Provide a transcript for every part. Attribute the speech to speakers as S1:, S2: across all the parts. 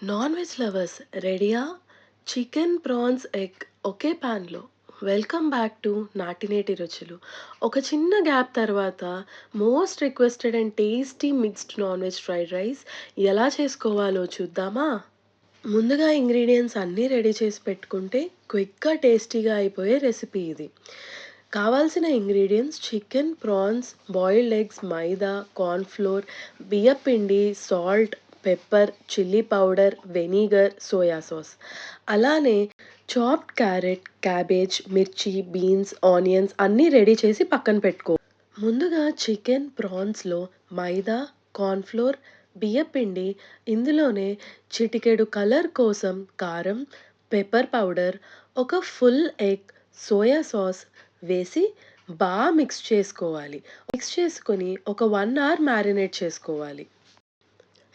S1: Non veg lovers రెడీయా? Chicken, prawns, egg ఒకే ప్యాన్‌లో. Welcome back to నాటినేటి రుచులు. ఒక చిన్న గ్యాప్ తర్వాత most requested and tasty mixed non veg fried rice ఎలా చేసుకోవాలో చూద్దామా? ముందుగా ఇంగ్రీడియెంట్స్ అన్నీ రెడీ చేసి పెట్టుకుంటే క్విక్‌గా, టేస్టీగా అయిపోయే రెసిపీ ఇది. కావాల్సిన ingredients chicken, prawns, boiled eggs, maida, corn flour, బియ్యపిండి, salt, pepper, chilli powder, vinegar, soya sauce. అలానే చాప్డ్ క్యారెట్, క్యాబేజ్, మిర్చి, బీన్స్, ఆనియన్స్ అన్నీ రెడీ చేసి పక్కన పెట్టుకో. ముందుగా చికెన్, ప్రాన్స్‌లో మైదా, కార్న్ ఫ్లోర్, బియ్యపిండి, ఇందులోనే చిటికెడు కలర్ కోసం కారం, పెప్పర్ పౌడర్, ఒక ఫుల్ ఎగ్, సోయా సాస్ వేసి మిక్స్ చేసుకోవాలి. మిక్స్ చేసుకొని ఒక 1 అవర్ మ్యారినేట్ చేసుకోవాలి.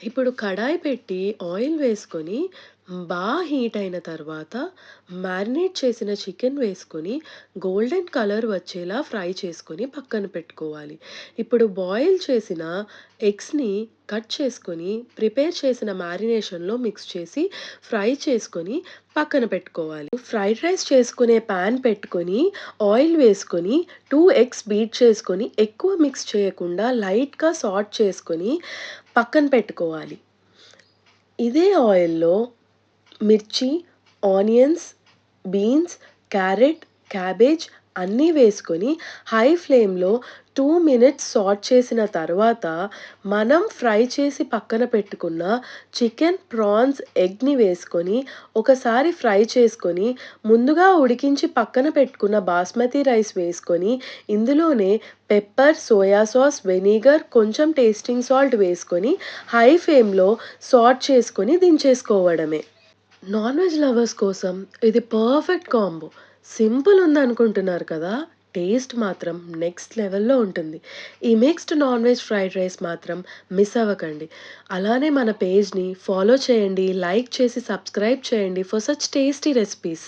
S1: ఇప్పుడు కడాయి పెట్టి ఆయిల్ వేసుకొని హీట్ అయిన తర్వాత మ్యారినేట్ చేసిన చికెన్ వేసుకొని గోల్డెన్ కలర్ వచ్చేలా ఫ్రై చేసుకొని పక్కన పెట్టుకోవాలి. ఇప్పుడు బాయిల్ చేసిన ఎగ్స్‌ని కట్ చేసుకొని ప్రిపేర్ చేసిన మ్యారినేషన్‌లో మిక్స్ చేసి ఫ్రై చేసుకొని పక్కన పెట్టుకోవాలి. ఫ్రైడ్ రైస్ చేసుకునే పాన్ పెట్టుకొని ఆయిల్ వేసుకొని 2 ఎగ్స్ బీట్ చేసుకొని ఎక్కువ మిక్స్ చేయకుండా లైట్‌గా సాట్ చేసుకొని పక్కన పెట్టుకోవాలి. ఇదే ఆయిల్‌లో మిర్చి, ఆనియన్స్, బీన్స్, క్యారెట్, క్యాబేజ్ అన్నీ వేసుకొని హై ఫ్లేమ్‌లో 2 మినిట్స్ సాట్ చేసిన తర్వాత మనం ఫ్రై చేసి పక్కన పెట్టుకున్న చికెన్, ప్రాన్స్, ఎగ్‌ని వేసుకొని ఒకసారి ఫ్రై చేసుకొని ముందుగా ఉడికించి పక్కన పెట్టుకున్న బాస్మతి రైస్ వేసుకొని ఇందులోనే పెప్పర్, సోయా సాస్, వెనిగర్, కొంచెం టేస్టింగ్ సాల్ట్ వేసుకొని హై ఫ్లేమ్‌లో సాట్ చేసుకొని దించేసుకోవడమే. నాన్ వెజ్ లవర్స్ కోసం ఇది పర్ఫెక్ట్ కాంబో. సింపుల్ ఉందనుకుంటున్నారు కదా! టేస్ట్ మాత్రం నెక్స్ట్ లెవెల్‌లో ఉంటుంది. ఈ mixed non veg fried rice మాత్రం మిస్ అవ్వకండి. అలానే మన పేజ్‌ని ఫాలో చేయండి, లైక్ చేసి సబ్స్క్రైబ్ చేయండి ఫర్ సచ్ టేస్టీ రెసిపీస్.